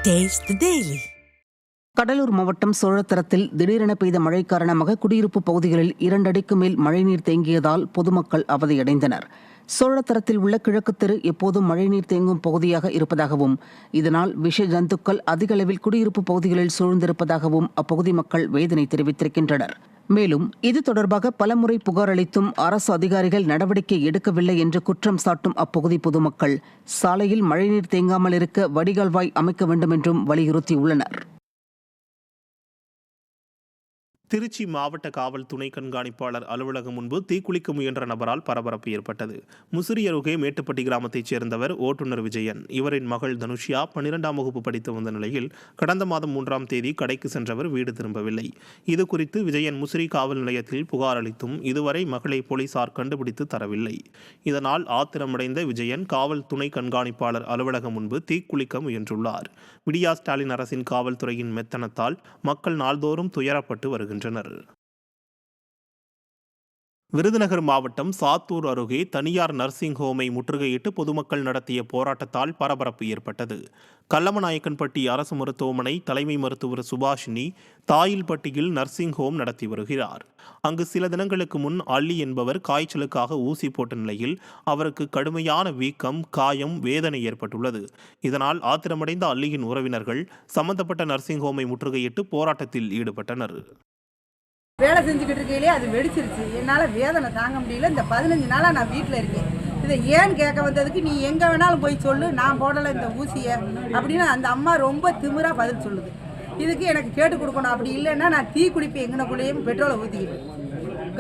Taste the Daily. Cuddalore மாவட்டம் சோழத்தரத்தில் திடீரென பெய்த மழை காரணமாக குடியிருப்பு பகுதிகளில் 2 அடிக்கு மேல் மழைநீர் தேங்கியதால் பொதுமக்கள் அவதியடைந்தனர். சோழத்தரத்தில் உள்ள கிழக்கு தெரு எப்போதும் மழைநீர் தேங்கும் பகுதியாக இருப்பதாகவும் இதனால் விஷ ஜந்துக்கள் அதிக அளவில் குடியிருப்பு பகுதிகளில் சூழ்ந்திருப்பதாகவும் அப்பகுதி மக்கள் வேதனை தெரிவித்திருக்கின்றனர். மேலும் இது தொடர்பாக பலமுறை புகார் அளித்தும் அரசு அதிகாரிகள் நடவடிக்கை எடுக்கவில்லை என்று குற்றம் சாட்டும் அப்பகுதி பொதுமக்கள் சாலையில் மழைநீர் தேங்காமல் இருக்க வடிகால்வாய் அமைக்க வேண்டும் என்றும் வலியுறுத்தியுள்ளனர். திருச்சி மாவட்ட காவல் துணை கண்காணிப்பாளர் அலுவலகம் முன்பு தீக்குளிக்க முயன்ற நபரால் பரபரப்பு ஏற்பட்டது. முசிறி அருகே மேட்டுப்பட்டி கிராமத்தைச் சேர்ந்தவர் ஓட்டுநர் விஜயன். இவரின் மகள் தனுஷியா 12ஆம் வகுப்பு படித்து வந்த நிலையில் கடந்த மாதம் 3ஆம் தேதி கடைக்கு சென்றவர் வீடு திரும்பவில்லை. இதுகுறித்து விஜயன் முசிறி காவல் நிலையத்தில் புகார் அளித்தும் இதுவரை மகளை போலீசார் கண்டுபிடித்து தரவில்லை. இதனால் ஆத்திரமடைந்த விஜயன் காவல் துணை கண்காணிப்பாளர் அலுவலகம் முன்பு தீக்குளிக்க முயன்றுள்ளார். விடியா ஸ்டாலின் அரசின் காவல்துறையின் மெத்தனத்தால் மக்கள் நாள்தோறும் துயரப்பட்டு வருகின்றனர். விருதுநகர் மாவட்டம் சாத்தூர் அருகே தனியார் நர்சிங் ஹோமை முற்றுகையிட்டு பொதுமக்கள் நடத்திய போராட்டத்தால் பரபரப்பு ஏற்பட்டது. கல்லமநாயக்கன்பட்டி அரசு மருத்துவமனை தலைமை மருத்துவர் சுபாஷினி தாயில்பட்டியில் நர்சிங் ஹோம் நடத்தி வருகிறார். அங்கு சில தினங்களுக்கு முன் அள்ளி என்பவர் காய்ச்சலுக்காக ஊசி போட்ட நிலையில் அவருக்கு கடுமையான வீக்கம், காயம், வேதனை ஏற்பட்டுள்ளது. இதனால் ஆத்திரமடைந்த அள்ளியின் உறவினர்கள் சம்பந்தப்பட்ட நர்சிங் ஹோமை முற்றுகையிட்டு போராட்டத்தில் ஈடுபட்டனர். வேலை செஞ்சுக்கிட்டு இருக்கையிலே அது வெடிச்சிருச்சு. என்னால் வேதனை தாங்க முடியல. இந்த 15 நாளாக நான் வீட்டில் இருக்கேன். இதை ஏன்னு கேட்க வந்ததுக்கு நீ எங்கே வேணாலும் போய் சொல்லு, நான் போடலை இந்த ஊசியை அப்படின்னு அந்த அம்மா ரொம்ப திமிராக பதில் சொல்லுது. இதுக்கு எனக்கு கேட்டு கொடுக்கணும். அப்படி இல்லைன்னா நான் தீ குடிப்பேன், எங்கனக்குள்ளேயும் பெட்ரோலை ஊற்றிக்கிட்டு.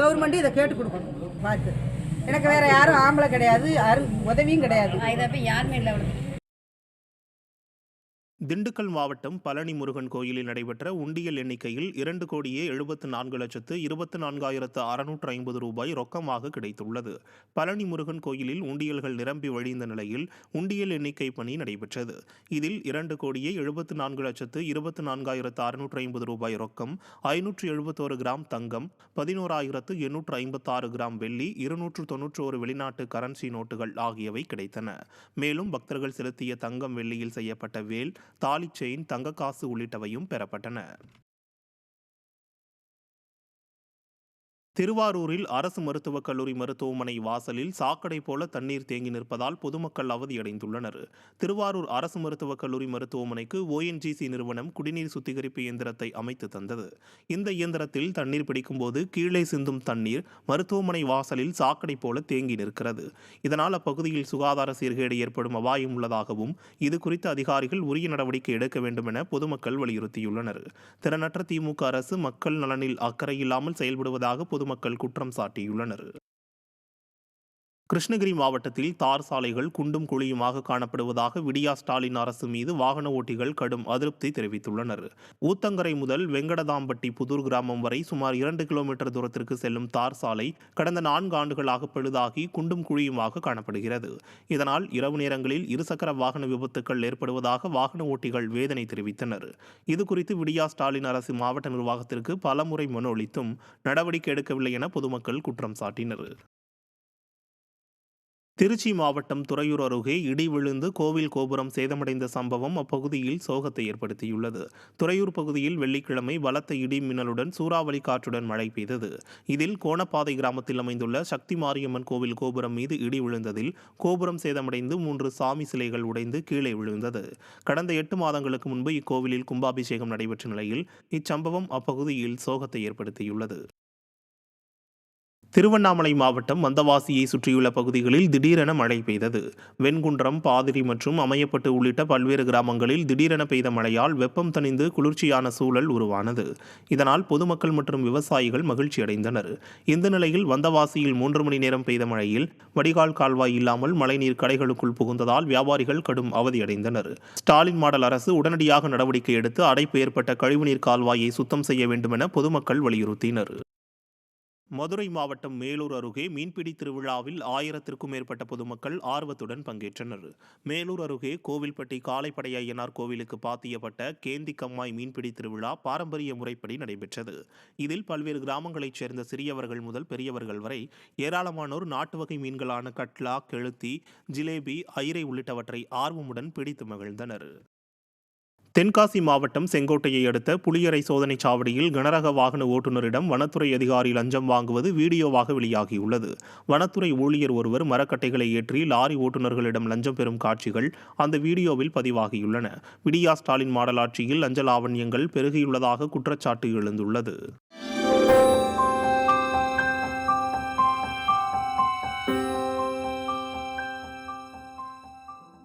கவர்மெண்ட்டு இதை கேட்டு கொடுக்கணும் பார்த்து. எனக்கு வேறு யாரும் ஆம்பளை கிடையாது, யாரும் உதவியும் கிடையாது. யாருமே இல்லை. திண்டுக்கல் மாவட்டம் பழனி முருகன் கோயிலில் நடைபெற்ற உண்டியல் எண்ணிக்கையில் 2,74,24,650 ரூபாய் ரொக்கமாக கிடைத்துள்ளது. பழனி முருகன் கோயிலில் உண்டியல்கள் நிரம்பி வழிந்த நிலையில் உண்டியல் எண்ணிக்கை பணி நடைபெற்றது. இதில் 2,74,24,650 ரூபாய் ரொக்கம், 571 கிராம் தங்கம், 11,856 கிராம் வெள்ளி, 291 வெளிநாட்டு கரன்சி நோட்டுகள் ஆகியவை கிடைத்தன. மேலும் பக்தர்கள் செலுத்திய தங்கம் வெள்ளியில் செய்யப்பட்ட வேல், தாலி செயின், தங்கக்காசு உள்ளிட்டவையும் பெறப்பட்டன. திருவாரூரில் அரசு மருத்துவக் கல்லூரி மருத்துவமனை வாசலில் சாக்கடை போல தண்ணீர் தேங்கி நிற்பதால் பொதுமக்கள் அவதியடைந்துள்ளனர். திருவாரூர் அரசு மருத்துவக் கல்லூரி மருத்துவமனைக்கு ONGC நிறுவனம் குடிநீர் சுத்திகரிப்பு இயந்திரத்தை அமைத்து தந்தது. இந்த இயந்திரத்தில் தண்ணீர் பிடிக்கும்போது கீழே சிந்தும் தண்ணீர் மருத்துவமனை வாசலில் சாக்கடை போல தேங்கி நிற்கிறது. இதனால் அப்பகுதியில் சுகாதார சீர்கேடு ஏற்படும் அபாயம் உள்ளதாகவும் இதுகுறித்து அதிகாரிகள் உரிய நடவடிக்கை எடுக்க வேண்டும் என பொதுமக்கள் வலியுறுத்தியுள்ளனர். திறனற்ற திமுக அரசு மக்கள் நலனில் அக்கறை இல்லாமல் செயல்படுவதாக பொதுமக்கள் குற்றம் சாட்டியுள்ளனர். கிருஷ்ணகிரி மாவட்டத்தில் தார் சாலைகள் குண்டும் குழியுமாக காணப்படுவதாக விடியா ஸ்டாலின் அரசு மீது வாகன ஓட்டிகள் கடும் அதிருப்தி தெரிவித்துள்ளனர். ஊத்தங்கரை முதல் வெங்கடதாம்பட்டி புதூர் கிராமம் வரை சுமார் 2 கிலோமீட்டர் தூரத்திற்கு செல்லும் தார் சாலை கடந்த 4 ஆண்டுகளாக பழுதாகி குண்டும் குழியுமாக காணப்படுகிறது. இதனால் இரவு நேரங்களில் இருசக்கர வாகன விபத்துக்கள் ஏற்படுவதாக வாகன ஓட்டிகள் வேதனை தெரிவித்தனர். இதுகுறித்து விடியா ஸ்டாலின் அரசு மாவட்ட நிர்வாகத்திற்கு பலமுறை மனு அளித்தும் நடவடிக்கை எடுக்கவில்லை என பொதுமக்கள் குற்றம் சாட்டினர். திருச்சி மாவட்டம் துறையூர் அருகே இடி விழுந்து கோவில் கோபுரம் சேதமடைந்த சம்பவம் அப்பகுதியில் சோகத்தை ஏற்படுத்தியுள்ளது. துறையூர் பகுதியில் வெள்ளிக்கிழமை பலத்த இடி மின்னலுடன் சூறாவளி காற்றுடன் மழை பெய்தது. இதில் கோணப்பாதை கிராமத்தில் அமைந்துள்ள சக்தி மாரியம்மன் கோவில் கோபுரம் மீது இடி விழுந்ததில் கோபுரம் சேதமடைந்து 3 சாமி சிலைகள் உடைந்து கீழே விழுந்தது. கடந்த 8 மாதங்களுக்கு முன்பு இக்கோவிலில் கும்பாபிஷேகம் நடைபெற்ற நிலையில் இச்சம்பவம் அப்பகுதியில் சோகத்தை ஏற்படுத்தியுள்ளது. திருவண்ணாமலை மாவட்டம் வந்தவாசியை சுற்றியுள்ள பகுதிகளில் திடீரென மழை பெய்தது. வெண்குன்றம், பாதிரி மற்றும் அமையப்பட்டு உள்ளிட்ட பல்வேறு கிராமங்களில் திடீரென பெய்த மழையால் வெப்பம் தணிந்து குளிர்ச்சியான சூழல் உருவானது. இதனால் பொதுமக்கள் மற்றும் விவசாயிகள் மகிழ்ச்சியடைந்தனர். இந்த நிலையில் வந்தவாசியில் 3 மணி நேரம் பெய்த மழையில் வடிகால் கால்வாய் இல்லாமல் மழைநீர் கடைகளுக்குள் புகுந்ததால் வியாபாரிகள் கடும் அவதியடைந்தனர். ஸ்டாலின் மாடல் அரசு உடனடியாக நடவடிக்கை எடுத்து அடைப்பு ஏற்பட்ட கழிவுநீர் கால்வாயை சுத்தம் செய்ய வேண்டும் என பொதுமக்கள் வலியுறுத்தினர். மதுரை மாவட்டம் மேலூர் அருகே மீன்பிடி திருவிழாவில் 1000க்கும் மேற்பட்ட பொதுமக்கள் ஆர்வத்துடன் பங்கேற்றனர். மேலூர் அருகே கோவில்பட்டி காளைப்படை ஐயனார் கோவிலுக்கு பாத்தியப்பட்ட கேந்தி கம்மாய் மீன்பிடி திருவிழா பாரம்பரிய முறைப்படி நடைபெற்றது. இதில் பல்வேறு கிராமங்களைச் சேர்ந்த சிறியவர்கள் முதல் பெரியவர்கள் வரை ஏராளமானோர் நாட்டு வகை மீன்களான கட்லா, கெளுத்தி, ஜிலேபி, ஐரை உள்ளிட்டவற்றை ஆர்வமுடன் பிடித்து மகிழ்ந்தனர். தென்காசி மாவட்டம் செங்கோட்டையை அடுத்த புளியரை சோதனைச் சாவடியில் கனரக வாகன ஓட்டுநரிடம் வனத்துறை அதிகாரி லஞ்சம் வாங்குவது வீடியோவாக வெளியாகியுள்ளது. வனத்துறை ஊழியர் ஒருவர் மரக்கட்டைகளை ஏற்றி லாரி ஓட்டுநர்களிடம் லஞ்சம் பெறும் காட்சிகள் அந்த வீடியோவில் பதிவாகியுள்ளன. விடியா ஸ்டாலின் மாடல் ஆட்சியில் லஞ்ச லாவண்யங்கள் பெருகியுள்ளதாக குற்றச்சாட்டு எழுந்துள்ளது.